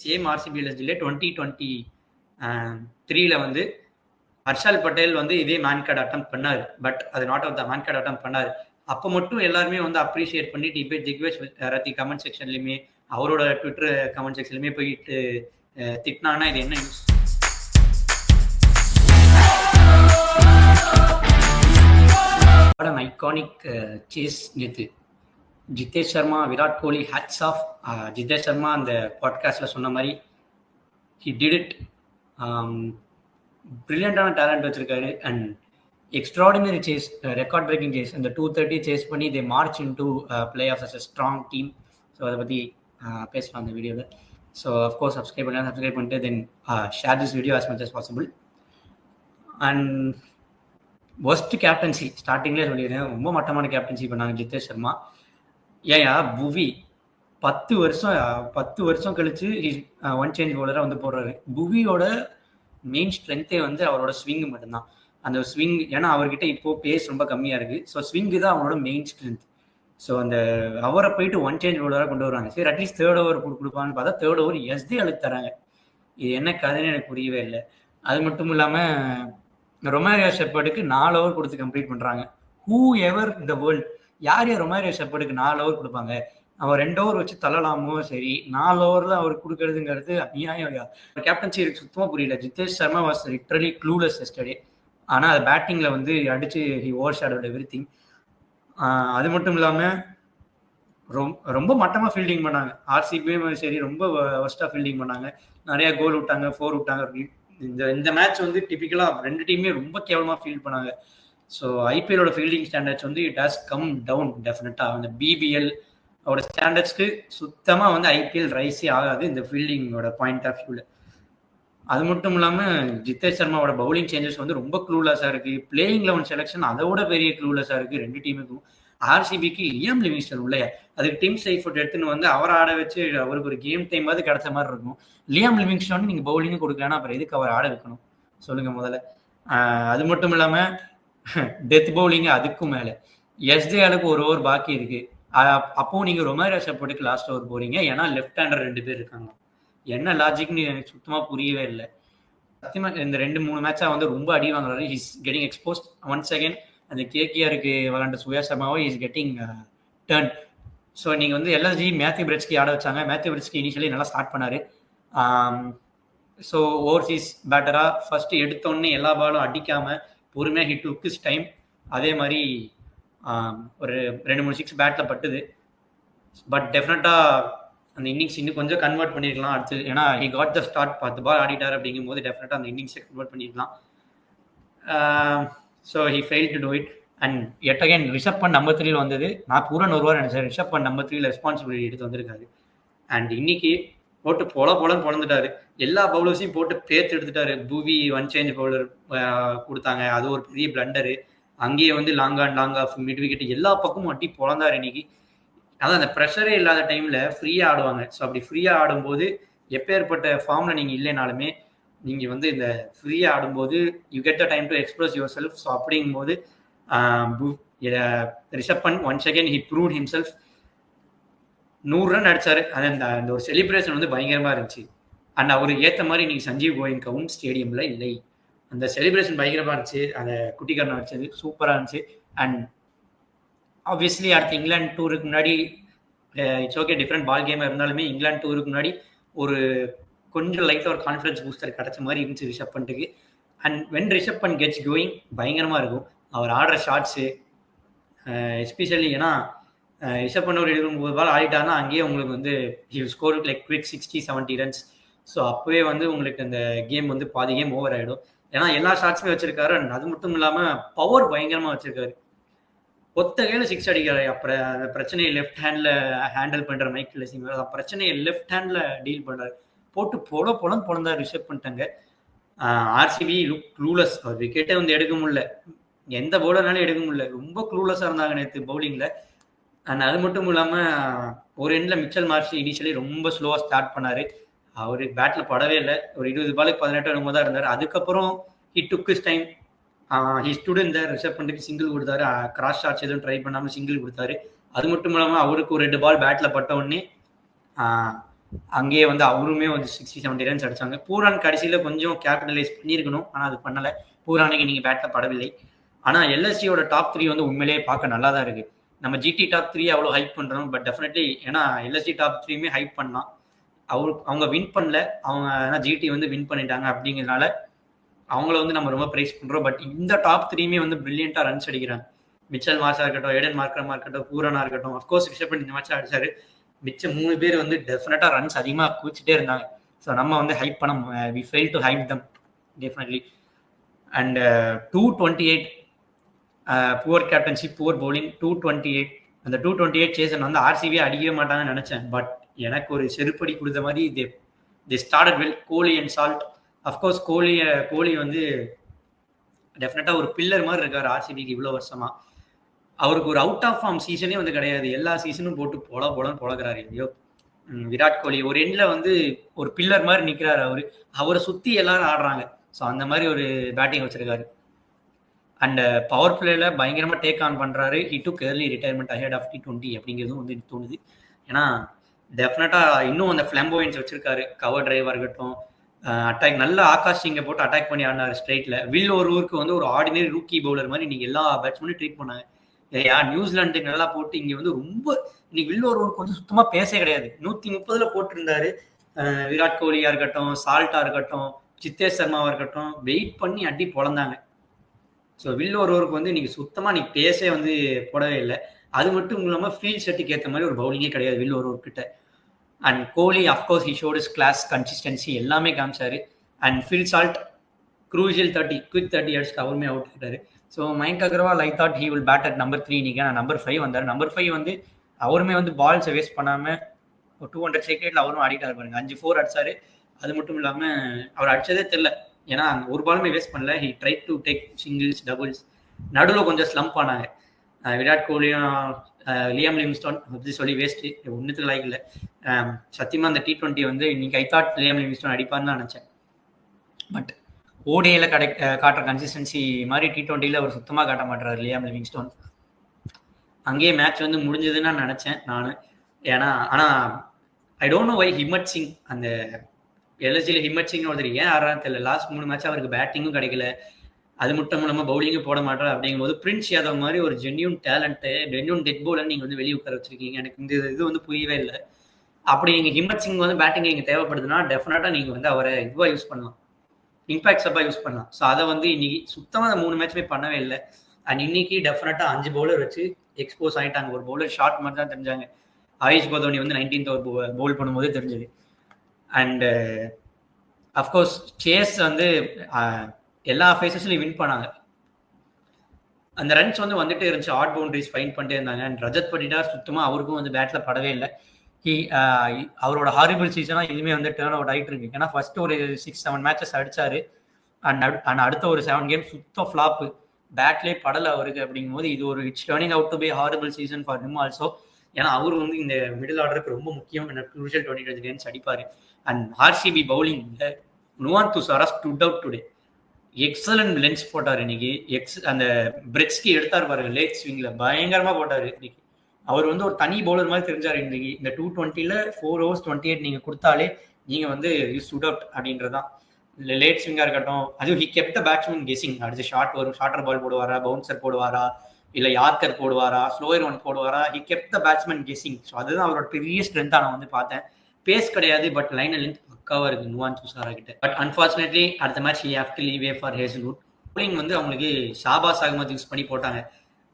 Same ஆர்சிபிஎல்எஸ்டிலே 2023 வந்து ஹர்ஷல் பட்டேல் வந்து இதே மேன் கார்டு அட்டம் பண்ணாரு. பட் அது நாட் அவுட் தான், மேன் கார்டு அட்டம் பண்ணாரு. அப்போ மட்டும் எல்லாருமே வந்து அப்ரிஷியேட் பண்ணிட்டு இப்போ திக்வேஷ் ரத்தி கமெண்ட் செக்ஷன்லையுமே அவரோட ட்விட்டர் கமெண்ட் செக்ஷன்லையுமே போயிட்டு திட்டினாங்கன்னா இது என்ன நியூஸ்? ஐகானிக் சேஸ் நேத்து ஜிதேஷ் சர்மா, விராட் கோலி, ஹேட்ஸ் ஆஃப். ஜிதேஷ் சர்மா அந்த பாட்காஸ்ட்ல சொன்ன மாதிரி ஹி டிட் இட். பிரில்லியண்டான டேலண்ட் வச்சிருக்காரு and extraordinary chase, record breaking chase. அந்த 230 சேஸ் பண்ணி they march into play off as a strong team. So அதை பற்றி பேசலாம் அந்த வீடியோவில். ஸோ அஃப்கோர்ஸ் சப்ஸ்கிரைப் பண்ணிட்டு then share this video as much as possible. And ஒஸ்ட் கேப்டன்சி ஸ்டார்டிங்லேயே சொல்லிடுறேன், ரொம்ப மட்டமான கேப்டன்சி பண்ணாங்க ஜிதேஷ் சர்மா. ஏயா புவி 10 வருஷம் கழிச்சு ஒன் சேஞ்ச் பவுலராக வந்து போடுறாரு. புவியோட மெயின் ஸ்ட்ரென்த்தே வந்து அவரோட ஸ்விங் மட்டும்தான். அந்த ஸ்விங், ஏன்னா அவர்கிட்ட இப்போ பேஸ் ரொம்ப கம்மியாக இருக்குது. ஸோ ஸ்விங்கு தான் அவனோட மெயின் ஸ்ட்ரென்த். ஸோ அந்த அவரை போயிட்டு ஒன் சேஞ்ச் பவுலராக கொண்டு வருவாங்க. சரி, அட்லீஸ்ட் தேர்ட் ஓவர் கொடுப்பான்னு பார்த்தா தேர்ட் ஓவர் எஸ்டி அழுத்து தராங்க. இது என்ன கதைன்னு எனக்கு புரியவே இல்லை. அது மட்டும் இல்லாமல் ரொமாரியோ ஷெப்பர்டுக்கு 4 ஓவர் கொடுத்து கம்ப்ளீட் பண்ணுறாங்க. ஹூ எவர் த வேர்ல்ட், யார் ரொமாரியோ ஷெப்பர்டுக்கு 4 ஓவர் கொடுப்பாங்க? அவன் 2 ஓவர் வச்சு தள்ளலாமோ, சரி 4 ஓவரில் அவர் கொடுக்கறதுங்கிறது அநியாயம். கேப்டன்சி எனக்கு சுத்தமாக புரியல. Jitesh Sharma was literally clueless yesterday. ஆனால் அது பேட்டிங்கில் வந்து அடித்து ஹி ஓவர் ஷேடோட் எவ்ரிதிங். அது மட்டும் இல்லாமல் ரொம்ப மட்டமாக ஃபீல்டிங் பண்ணாங்க. ஆர்சிபியும் சரி ரொம்ப ஒஸ்ட்டாக ஃபீல்டிங் பண்ணாங்க. நிறையா கோல் விட்டாங்க, 4 விட்டாங்க. இந்த மேட்ச் வந்து டிபிக்கலாக ரெண்டு டீமே ரொம்ப கேவலமாக ஃபீல்ட் பண்ணாங்க. ஸோ ஐபிஎலோட ஃபீல்டிங் ஸ்டாண்டர்ட்ஸ் வந்து இட் ஹாஸ் கம் டவுன் டெஃபினட்டாக. அந்த பிபிஎல் அவரோட ஸ்டாண்டர்ட்ஸ்க்கு சுத்தமாக வந்து ஐபிஎல் ரைஸே ஆகாது இந்த ஃபீல்டிங்கோட பாயிண்ட் ஆஃப் வியூவில். அது மட்டும் இல்லாமல் ஜிதேஷ் சர்மாவோட பவுலிங் சேஞ்சஸ் வந்து ரொம்ப க்ளூலெஸ்ஸாக இருக்குது. பிளேயிங் 11 செலெக்ஷன் அதோட பெரிய க்ளூலெஸ்ஸாக இருக்குது ரெண்டு டீமுக்கும். ஆர்சிபிக்கு லியாம் லிவிங்ஸ்டன் இல்லையா, அதுக்கு டிம் சைஃபர்ட் எடுத்துன்னு வந்து அவரை ஆட வச்சு அவருக்கு ஒரு கேம் டைம் மாதிரி கிடைச்ச மாதிரி இருக்கும். லியாம் லிவிங்ஸ்டன் நீங்கள் பவுலிங்கும் கொடுக்கலன்னா அப்புறம் எதுக்கு அவர் ஆட வைக்கணும் சொல்லுங்கள் முதல்ல. அது மட்டும் இல்லாமல் டெத் பவுலிங்கு அதுக்கும் மேலே. எஸ்ஜேஆலுக்கு 1 ஓவர் பாக்கி இருக்குது. அப்போது நீங்கள் ரொமாரியோ ஷெப்பர்டுக்கு லாஸ்ட் ஓவர் போகிறீங்க, ஏன்னா லெஃப்ட் ஹேண்டர் 2 பேர் இருக்காங்க. என்ன லாஜிக்னு எனக்கு சுத்தமாக புரியவே இல்லை. சத்தியமாக இந்த 2-3 மேட்சாக வந்து ரொம்ப அடி வாங்குறாரு. Is getting exposed once again. அந்த கேகேஆருக்கு விளாண்ட சுயா சர்மாவோ இஸ் கெட்டிங் டர்ன். ஸோ நீங்கள் வந்து எல்எஸ்ஜி மேத்யூ பிரெட்ஸ்கி ஆட வச்சாங்க. மேத்யூ பிரெட்ஸ்கி இனிஷியலி நல்லா ஸ்டார்ட் பண்ணார். ஸோ ஓவர்சீஸ் பேட்டராக ஃபஸ்ட்டு எடுத்தோடனே எல்லா பாலும் அடிக்காமல் பொறுமையாக ஹிட் டுக்கிஸ் டைம். அதே மாதிரி ஒரு 2-3 6 பேட்டில் பட்டுது. பட் டெஃபினட்டாக அந்த இன்னிங்ஸ் இன்னும் கொஞ்சம் கன்வெர்ட் பண்ணியிருக்கலாம் அடுத்து. ஏன்னா he got the start, 10 ball ஆடிட்டார் அப்படிங்கும் போது டெஃபினட்டாக அந்த இன்னிங்ஸை கன்வெர்ட் பண்ணியிருக்கலாம். So he fail to do it. And yet again Rishabh Pant number 3 வந்தது. நான் பூரா 100 ரூபா நினைச்சேன். ரிஷப் பண்ட் நம்பர் 3 ரெஸ்பான்சிபிலிட்டி எடுத்து வந்திருக்காரு. அண்ட் இன்னைக்கு போட்டு பொலன்னு பொழந்துட்டாரு. எல்லா பவுலர்ஸையும் போட்டு பேத்து எடுத்துட்டாரு. பூவி ஒன் சேஞ்ச் பவுலர் கொடுத்தாங்க, அது ஒரு பெரிய பிளண்டரு. அங்கேயே வந்து லாங் ஆஃப் மிட் விக்கெட் எல்லா பக்கமும் அட்டி பொழந்தாரு இன்னைக்கு. அதான் அந்த ப்ரெஷரே இல்லாத டைமில் ஃப்ரீயாக ஆடுவாங்க. ஸோ அப்படி ஃப்ரீயாக ஆடும்போது எப்பேற்பட்ட ஃபார்மில் நீங்கள் இல்லைனாலுமே நீங்கள் வந்து இந்த ஃப்ரீயாக ஆடும்போது you get the time to express yourself. So அப்படிங்கும்போது Rishabh Pant once again he proved himself. 100 run அடிச்சாரு. அது அந்த ஒரு செலிப்ரேஷன் வந்து பயங்கரமாக இருந்துச்சு. அண்ட் அவர் ஏற்ற மாதிரி நீங்கள் சஞ்சீவ் கோயங்காவும் ஸ்டேடியமில் இல்லை. அந்த செலிப்ரேஷன் பயங்கரமாக இருந்துச்சு. அந்த குட்டிக்காரன் அடிச்சது சூப்பராக இருந்துச்சு. அண்ட் ஆப்வியஸ்லி அடுத்து இங்கிலாந்து டூருக்கு முன்னாடி இட்ஸ் ஓகே, டிஃப்ரெண்ட் பால் கேமாக இருந்தாலுமே இங்கிலாந்து டூருக்கு முன்னாடி ஒரு கொஞ்சம் லைட்டாக ஒரு கான்ஃபிடன்ஸ் பூஸ்டர் கிடச்ச மாதிரி இருந்துச்சு ரிஷப் பண்ட்டுக்கு. And when Rishabh Pant gets going பயங்கரமாக இருக்கும் அவர் ஆடுற ஷாட்ஸு எஸ்பெஷலி. ஏன்னா ரிஷப் பண்ட் ஒரு 29 பால் ஆடிட்டாருன்னா அங்கேயே உங்களுக்கு வந்து he score like quick 60-70 runs. So அப்போவே வந்து உங்களுக்கு அந்த கேம் வந்து பாதி கேம் ஓவர் ஆகிடும். ஏன்னா எல்லா ஷாட்ஸுமே வச்சிருக்காரு. அண்ட் அது மட்டும் இல்லாமல் பவர் பயங்கரமாக வச்சிருக்காரு. ஒத்த கையில் 6 அடிக்கிறாரு. அப்புறம் அந்த பிரச்சனையை லெஃப்ட் ஹேண்டில் ஹேண்டில் பண்ணுற மைக்கேல் லெசிங் பிரச்சனையை லெஃப்ட் ஹேண்டில் டீல் பண்ணுறாரு. போட்டு பொழந்தார் ரிஷப் பண்ணிட்டாங்க. RCB look clueless. அவர் விக்கெட்டே வந்து எடுக்க முடியல, எந்த பவுலர்னாலும் எடுக்க முடியல. ரொம்ப க்ளூலெஸ்ஸாக இருந்தாங்க நேற்று பவுலிங்கில். அண்ட் அது மட்டும் இல்லாமல் ஒரு எண்டில் மிச்சல் மார்ஷ் இனிஷியலி ரொம்ப ஸ்லோவாக ஸ்டார்ட் பண்ணார். அவர் பேட்டில் படவே இல்லை. ஒரு 20 பாலுக்கு 18 என்னமோ தான் இருந்தார். அதுக்கப்புறம் he took his time. He stood இந்த ரிஷப் பண்ட்டுக்கு சிங்கிள் கொடுத்தாரு. கிராஸ் ஷாட்ஸ் எதுவும் ட்ரை பண்ணாமல் சிங்கிள் கொடுத்தாரு. அது மட்டும் இல்லாமல் அவருக்கு ஒரு 2 பால் பேட்டில் பட்ட உடனே அங்கேயே வந்து அவருமே வந்து 60-70 ரன்ஸ் அடிச்சாங்க. பூரான் கடைசியில் கொஞ்சம் கேபிட்டலைஸ் பண்ணியிருக்கணும், ஆனால் அது பண்ணலை. பூரானுக்கு நீங்கள் பேட்டில் படவில்லை. ஆனால் எல்எஸ்டியோட டாப் 3 வந்து உண்மையிலேயே பார்க்க நல்லா தான் இருக்கு. நம்ம ஜிடி டாப் 3 அவ்வளோ ஹைப் பண்ணுறோம், பட் டெஃபினெட்லி ஏன்னா எல்எஸ்டி டாப் 3மே ஹைப் பண்ணலாம். அவங்க வின் பண்ணல, அவங்க ஆனால் ஜிடி வந்து வின் பண்ணிட்டாங்க. அப்படிங்கிறதுனால அவங்கள வந்து நம்ம ரொம்ப ப்ரைஸ் பண்ணுறோம். பட் இந்த டாப் 3மே வந்து பிரில்லியண்டாக ரன்ஸ் அடிக்கிறாங்க. மிச்சல் மார்ஸாக இருக்கட்டும், ஏடன் மார்க்கரமாக இருக்கட்டும், பூரானா இருக்கட்டும், அஃப்கோர்ஸ் ரிஷப் பண்ட் இந்த மேட்ச் அடிச்சாரு. மிச்சம் 3 பேர் வந்து டெஃபினட்டாக ரன்ஸ் அதிகமாக குவிச்சிட்டே இருந்தாங்க. ஸோ நம்ம வந்து ஹைப் பண்ண we fail to hype them definitely. And 228 poor captaincy, poor bowling. 228 அந்த 228 சேசன் வந்து ஆர்சிபியே அடிக்கவே மாட்டாங்கன்னு நினைச்சேன். பட் எனக்கு ஒரு செருப்படி கொடுத்த மாதிரி they started well. Kohli and Salt. Of course Kohli வந்து டெஃபினட்டா ஒரு பில்லர் மாதிரி இருக்காரு ஆர்சிபிக்கு இவ்வளோ வருஷமா. அவருக்கு ஒரு அவுட் ஆஃப் ஃபார்ம் சீசனே வந்து கிடையாது. எல்லா சீசனும் போட்டு போலன்னு பொழக்கிறாரு. ஐயோ, விராட் கோலி ஒரு எண்ட்ல வந்து ஒரு பில்லர் மாதிரி நிற்கிறாரு. அவரை சுற்றி எல்லாரும் ஆடுறாங்க. ஸோ அந்த மாதிரி ஒரு பேட்டிங் வச்சிருக்காரு. அண்ட் பவர் பிளேல பயங்கரமா டேக் ஆன் பண்றாரு. He took early retirement ahead of T20 அப்படிங்கிறதும் வந்து தோணுது. ஏன்னா டெஃபினட்டா இன்னும் அந்த ஃபிளம்போயன்ஸ் வச்சிருக்காரு. கவர் டிரைவா இருக்கட்டும், அட்டாக் நல்ல ஆகாஷ் சிங்கை போட்டு அட்டாக் பண்ணி ஆடினாரு ஸ்ட்ரைட்ல. வில் ஒரு ஊருக்கு வந்து ஒரு ஆர்டினரி ரூக்கி பவுலர் மாதிரி நீங்க எல்லா பேட்ஸ்மேனும் ட்ரீட் பண்ணாங்க. நியூசிலாந்து நல்லா போட்டு இங்க வந்து ரொம்ப இன்னைக்கு வில் ஒரு ஊருக்கு வந்து சுத்தமா பேச கிடையாது. 130 போட்டிருந்தாரு. விராட் கோலியா இருக்கட்டும், சால்ட்டா இருக்கட்டும், சித்தேஷ் சர்மாவா இருக்கட்டும், வெயிட் பண்ணி அடி பொழந்தாங்க. ஸோ வில் ஒரு ஓவருக்கு வந்து இன்னைக்கு சுத்தமாக நீ பேசே வந்து போடவே இல்லை. அது மட்டும் இல்லாமல் ஃபீல்ட் செட்டுக்கு ஏற்ற மாதிரி ஒரு பவுலிங்கே கிடையாது வில் ஒரு ஓவர்கிட்ட. And Kohli of course he showed his class, consistency எல்லாமே காமிச்சாரு. And Phil Salt crucial 30 quick 30 அடிச்சுட்டு அவருமே அவுட் ஆகிட்டாரு. So Mayank Agarwal I thought he will bat at number 3 இன்னைக்கு. ஆனால் நம்பர் 5 வந்தார். நம்பர் 5 வந்து அவருமே வந்து பால்ஸை வேஸ்ட் பண்ணாமல் ஒரு 200 செகண்ட்ல அவரும் ஆடிட்டாரு பாருங்க. 5 4 அடிச்சாரு. அது மட்டும் இல்லாமல் அவர் அடிச்சதே தெரியல. ஏன்னா ஒரு பாலுமே வேஸ்ட் பண்ணல. He try to take singles, doubles. நடுவில் கொஞ்சம் ஸ்லம்ப் ஆனாங்க. விராட் கோலியும் லியாம் லிவிங்ஸ்டோன் அப்படி சொல்லி வேஸ்ட். ஒன்றுத்துக்கு லைக் இல்லை. சத்தியமாக அந்த T20 வந்து இன்னைக்கு ஐ தாட் லியாம் லிவிங்ஸ்டோன் அடிப்பார்னு தான் நினச்சேன். பட் ஓடிஐல காட்டுற கன்சிஸ்டன்சி மாதிரி T20ல அவர் சுத்தமாக காட்ட மாட்டார் லியாம் லிவிங்ஸ்டோன். அங்கேயே மேட்ச் வந்து முடிஞ்சதுன்னு நான் நினச்சேன் நான். ஏன்னா ஆனால் I don't know why Himmat Singh அந்த எல்எஸ்ஜியில் ஹிம்மட் சிங் ஒருத்தர் ஏன் ஆடுறான்னு தெரியல. லாஸ்ட் 3 மேட்ச் அவருக்கு பேட்டிங்கும் கிடைக்கல, அது மட்டும் இல்லாமல் பவுலிங்கும் போட மாட்டார். அப்படிங்கும்போது பிரின்ஸ் யாதவ் மாதிரி ஒரு genuine talent, genuine death bowler நீங்கள் வந்து வெளியே உட்கார வச்சிருக்கீங்க. எனக்கு இந்த இது வந்து புரியவே இல்லை. அப்படி நீங்கள் ஹிம்மட் சிங் வந்து பேட்டிங் நீங்கள் தேவைப்படுதுன்னா டெஃபினட்டாக நீங்கள் வந்து அவரை இதுவாக யூஸ் பண்ணலாம், இம்பாக்ட் சப்பாக யூஸ் பண்ணலாம். ஸோ அதை வந்து இன்னைக்கு சுத்தமாக 3 மேட்ச்மே பண்ணவே இல்லை. அண்ட் இன்னைக்கு டெஃபினட்டாக 5 பவுலர் வச்சு எக்ஸ்போஸ் ஆகிட்டாங்க. ஒரு பவுலர் ஷார்ட் மாதிரி தான் தெரிஞ்சாங்க. ஆயுஷ் பதோனி வந்து 19th ஓவர் பவுல் பண்ணும்போது தெரிஞ்சது. அண்ட் அஃப்கோர்ஸ் சேஸ் வந்து எல்லா ஃபேஸஸ்லையும் வின் பண்ணாங்க. அந்த ரன்ஸ் வந்து வந்துட்டே இருந்துச்சு. ஆட் பவுண்டரிஸ் ஃபைன் பண்ணிட்டே இருந்தாங்க. அண்ட் ரஜத் பட்டிடார் சுத்தமாக அவருக்கும் வந்து பேட்டில் படவே இல்லை. அவரோட ஹாரிபிள் சீசனாக இதுவுமே வந்து டேர்ன் அவுட் ஆகிட்டு இருக்கு. ஏன்னா ஃபர்ஸ்ட் ஒரு 6-7 மேட்சஸ் அடிச்சாரு. அண்ட் அடுத்த ஒரு 7 கேம் சுத்தம் ஃப்ளாப்பு, பேட்லேயே படலை அவருக்கு. அப்படிங்கும்போது இது ஒரு it's turning out to be horrible season for him also. ஏன்னா அவர் வந்து இந்த மிடில் ஆர்டருக்கு ரொம்ப முக்கியம். க்ரூஷியல் 20 ரன்ஸ் அடிப்பார். And RCB bowling Nuwan Thushara stood out today. Excellent lengths போட்டார் இன்னைக்கு. அந்த பிரெட்ஸ்கி எடுத்தார் பாருங்க லேட் ஸ்விங்ல, பயங்கரமா போட்டார் இன்னைக்கு. அவர் வந்து ஒரு தனி பவுலர் மாதிரி தெரிஞ்சார் இன்னைக்கு. இந்த 220ல 4 overs 28 நீங்க கொடுத்தாலே நீங்க வந்து யூ ஸ்டுட் அவுட் அப்படின்றதான். லேட் ஸ்விங்கா இருக்கட்டும், அதுவும் he kept the batsman guessing. அடுத்து ஷார்ட் வரும், ஷார்ட்டர் பால் போடுவாரா, பவுன்சர் போடுவாரா, இல்ல யார்கர் போடுவாரா, ஸ்லோயர் ஒன் போடுவாரா, he kept the batsman guessing. So அதுதான் அவரோட பெரிய ஸ்ட்ரென்த்தா நான் வந்து பார்த்தேன். பேஸ் கிடையாது, பட் லைன் லென்த் பக்காவா இருக்கு நுவான் துஷாரா கிட்ட. பட் அன்பார்ச்சுனேட்லி அடுத்த match he have to leave way for Hazlewood. bowling வந்து அவங்களுக்கு ஷாபாஸ் அகமது யூஸ் பண்ணி போட்டாங்க.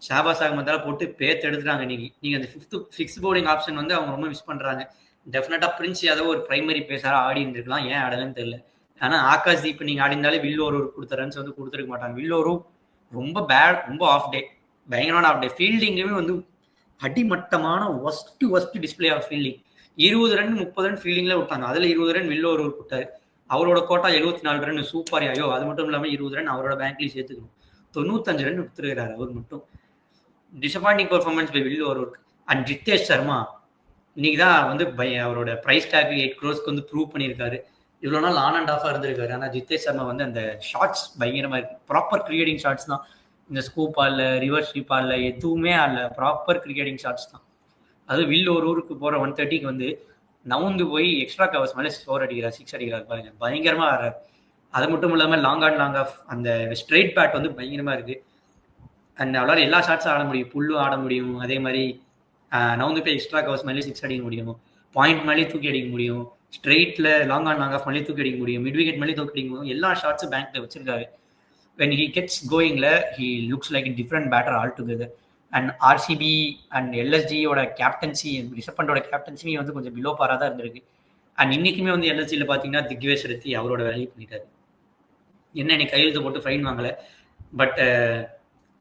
ஷாபாஸ் அகமதால போட்டு பேத்து எடுத்துட்டாங்க இன்னைக்கு. நீங்க அந்த ஃபிக்ஸ் பவுலிங் ஆப்ஷன் வந்து அவங்க ரொம்ப மிஸ் பண்றாங்க. டெஃபினட்டா பிரின்ஸ் யாதவ் ஒரு பிரைமரி பேஸரா ஆடி இருந்திருக்கலாம், ஏன் ஆடலன்னு தெரியல. ஆனா ஆகாஷ் தீப் நீங்க ஆடிந்தாலே வில்லோரு கொடுத்த ரன்ஸ் வந்து கொடுத்துருக்க மாட்டாங்க. வில்லோரு ரொம்ப பேட், ரொம்ப ஆஃப் டே, பயங்கரமான ஆஃப் டே. ஃபீல்டிங்குமே வந்து அடிமட்டமான worst display of fielding. 20 run 30 run ஃபீல்டிங்ல விட்டாங்க. அதுல 20 ரன் வில்லோரு கொடுத்தாரு. அவரோட கோட்டா 74 ரன் சூப்பர். ஐயோ, அது மட்டும் இல்லாம 20 ரன் அவரோட பேங்க்லயும் சேர்த்துக்கணும். 95 ரன் வித்துருக்கிறாரு அவர் மட்டும். டிசப்பாயிண்டிங் பெர்ஃபார்மன்ஸ் பை வில்லோரு. அண்ட் ஜித்தேஷ் சர்மா இன்னைக்கு தான் வந்து அவரோட பிரைஸ் டேக் 8 crores வந்து ப்ரூவ் பண்ணியிருக்காரு. இவ்வளோ நாள் ஆன் அண்ட் ஆஃபாக இருந்திருக்காரு. ஆனால் ஜித்தேஷ் சர்மா வந்து அந்த ஷார்ட்ஸ் பயங்கரமாக இருக்கு. ப்ராப்பர் கிரிக்கெட்டிங் ஷார்ட்ஸ் தான். இந்த ஸ்கூப் ஆடல, ரிவர்ஸ் ஸ்வீப் ஆடல, எதுவுமே ஆடல, ப்ராப்பர் கிரிக்கெட்டிங் ஷார்ட்ஸ் தான். அது வில் ஒரு ஊருக்கு போகிற 130க்கு வந்து நவுந்து போய் எக்ஸ்ட்ரா கவர்ஸ் மேலே 4 அடிக்கிறார், 6 அடிக்கிறார் பாருங்க, பயங்கரமாக ஆடுறாரு. அது மட்டும் இல்லாமல் லாங் ஆன் லாங் ஆஃப் அந்த ஸ்ட்ரெயிட் பேட் வந்து பயங்கரமாக இருக்குது. அண்ட் அவளால் எல்லா ஷாட்ஸும் ஆட முடியும், புல்லும் ஆட முடியும், அதே மாதிரி நவுந்து போய் எக்ஸ்ட்ரா கவர்ஸ் மேலே 6 அடிக்க முடியும், பாயிண்ட் மேலே தூக்கி அடிக்க முடியும், ஸ்ட்ரெயிட்டில் லாங் ஆன் லாங் ஆஃப் மேலே தூக்கி அடிக்க முடியும், மிட் விக்கெட் மேலே தூக்கி அடிக்க முடியும், எல்லா ஷாட்ஸும் பேங்க்ல வச்சிருக்காரு. when he gets going he looks like a different batter altogether. and RCB and LSG ஓட கேப்டன்சி, ரிஷப் பண்டோட கேப்டன்சி வந்து கொஞ்சம் பிலோ பாரா தான் இருந்திருக்கு. அண்ட் இன்னைக்குமே வந்து LSGயில் பார்த்தீங்கன்னா திக்வேஷ் ரெத்தி அவரோட வேலையை பண்ணிட்டாரு. என்ன இன்னைக்கு கையெழுத்து போட்டு ஃபைன் வாங்கலை, but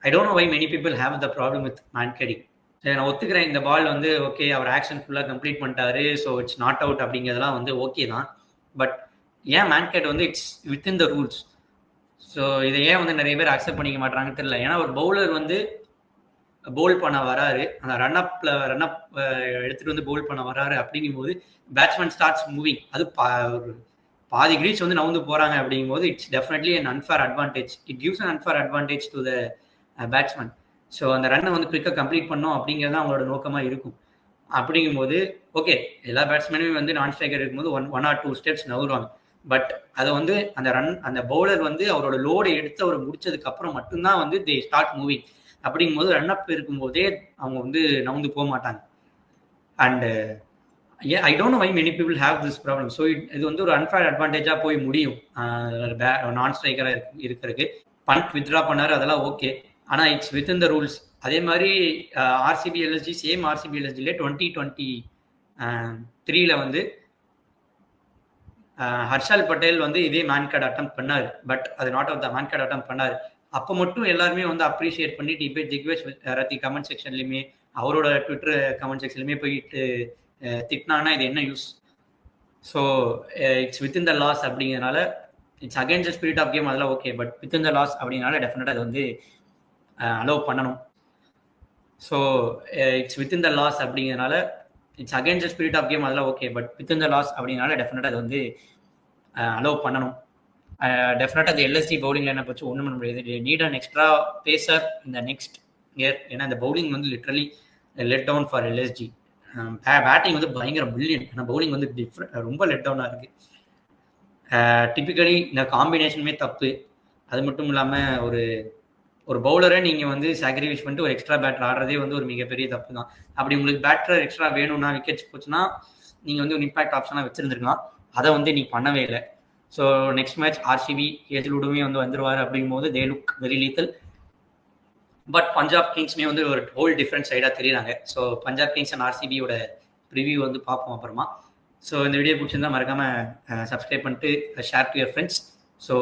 I don't know why many people have the problem with mankading. நான் ஒத்துக்கிறேன், இந்த பால் வந்து ஓகே அவர் ஆக்ஷன் ஃபுல்லாக கம்ப்ளீட் பண்ணிட்டாரு, ஸோ இட்ஸ் நாட் அவுட் அப்படிங்கிறதுலாம் வந்து ஓகே தான். பட் ஏன் மேன்கேட் வந்து it's within the rules. So இதை ஏன் வந்து நிறைய பேர் அக்செப்ட் பண்ணிக்க மாட்டாங்கன்னு தெரியல. ஏன்னா ஒரு பவுலர் வந்து பவுல் பண்ண வராரு, அந்த ரன்அப் எடுத்துட்டு வந்து பவுல் பண்ண வராரு அப்படிங்கும்போது பேட்ஸ்மேன் ஸ்டார்ட்ஸ் மூவிங், அது பாதி கிரீச் வந்து நவுந்து போறாங்க அப்படிங்கும்போது it's definitely an unfair advantage. It gives an unfair advantage to the batsman. So அந்த ரன்னை வந்து குயிக்காக கம்ப்ளீட் பண்ணோம் அப்படிங்கிறது அவங்களோட நோக்கமாக இருக்கும். அப்படிங்கும்போது ஓகே, எல்லா பேட்ஸ்மேனுமே வந்து நான் ஸ்ட்ரைக்கர் இருக்கும்போது ஒன் ஆர் 2 ஸ்டெப்ஸ் நகருவாங்க. பட் அதை வந்து அந்த பவுலர் வந்து அவரோட லோடை எடுத்து அவர் முடிச்சதுக்கு அப்புறம் மட்டும்தான் வந்து தே ஸ்டார்ட் மூவிங். அப்படிங்கும்போது ரன் அப் இருக்கும்போதே அவங்க வந்து நவுந்து போக மாட்டாங்க. And I don't know why many people have this problem. So இது வந்து ஒரு அன்ஃபேர் அட்வான்டேஜாக போய் முடியும் நான் ஸ்ட்ரைக்கராக இருக்கிறதுக்கு. பண்ட் வித்ட்ரா பண்ணார், அதெல்லாம் ஓகே, ஆனால் it's with in the rules. அதே மாதிரி RCB LSG சேம் RCB LSGலே 2023 வந்து ஹர்ஷல் பட்டேல் வந்து இதே மேன்கார்டு அட்டம் பண்ணார், பட் அது நாட் அவுட் த மேன்கார்டு அட்டம் பண்ணார். அப்போ மட்டும் எல்லாருமே வந்து அப்ரிஷியேட் பண்ணிட்டு இப்போ திக்வேஷ் ரத்தி கமெண்ட் செக்ஷன்லையுமே அவரோட ட்விட்டர் கமெண்ட் செக்ஷன்லையுமே போயிட்டு திட்டினாங்கன்னா இது என்ன use. So it's within the laws அப்படிங்கிறதுனால it's against the spirit of game, அதெல்லாம் okay, but within the laws அப்படிங்கிறனால டெஃபினட்டாக அது வந்து அலோவ் பண்ணணும். So it's within the laws அப்படிங்கிறதுனால it's against the spirit of game, அதெல்லாம் okay, but within the laws அப்படிங்கிறனால டெஃபினட்டாக அது வந்து அலோவ் பண்ணணும். டெஃபினட்டாக அது LSG பவுலிங் லைனை பற்றி ஒன்றும் பண்ண முடியாது. நீட் அன் எக்ஸ்ட்ரா பேசர் இந்த நெக்ஸ்ட் இயர். ஏன்னா இந்த பவுலிங் வந்து literally let down for LSG. Batting வந்து பயங்கர பிரில்லியன்ட், ஆனால் பவுலிங் வந்து ரொம்ப லெட் டவுனாக இருக்குது. டிப்பிக்கலி இந்த காம்பினேஷனுமே தப்பு. அது மட்டும் இல்லாமல் ஒரு பவுலரை நீங்கள் வந்து சாக்ரிஃபைஸ் பண்ணிட்டு ஒரு எக்ஸ்ட்ரா பேட்டர் ஆடுறதே வந்து ஒரு மிகப்பெரிய தப்பு தான். அப்படி உங்களுக்கு பேட்டர் எக்ஸ்ட்ரா வேணும்னா, விக்கெட்ஸ் போச்சுன்னா நீங்கள் வந்து ஒரு இம்பாக்ட் ஆப்ஷனாக வச்சுருந்துருக்கலாம், அதை வந்து நீ பண்ணவே இல்லை. ஸோ நெக்ஸ்ட் மேட்ச் RCB ஹேசல்வுட்டுமே வந்து வந்துருவார் அப்படிங்கும்போது they look very lethal. But Punjab கிங்ஸ்மே வந்து ஒரு ஹோல் டிஃப்ரெண்ட் சைடாக தெரியுறாங்க. ஸோ பஞ்சாப் கிங்ஸ் அண்ட் RCBயோட ரிவ்யூ வந்து பார்ப்போம் அப்புறமா. ஸோ இந்த வீடியோ பிடிச்சிருந்தா மறக்காமல் சப்ஸ்கிரைப் பண்ணிட்டு share to your friends. So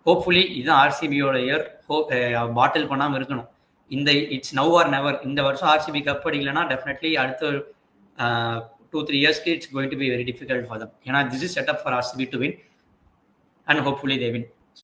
hopefully இதுதான் RCBயோட இயர். பாட்டில் பண்ணாமல் இருக்கணும். இந்த இட்ஸ் நவ் ஆர் நெவர். இந்த வருஷம் RCB கப் அடிக்கலைன்னா டெஃபினெட்லி அடுத்த 2-3 yearsக்கு it's going to be very difficult for them. ஏன்னா this is set up for RCB to win and hopefully they win.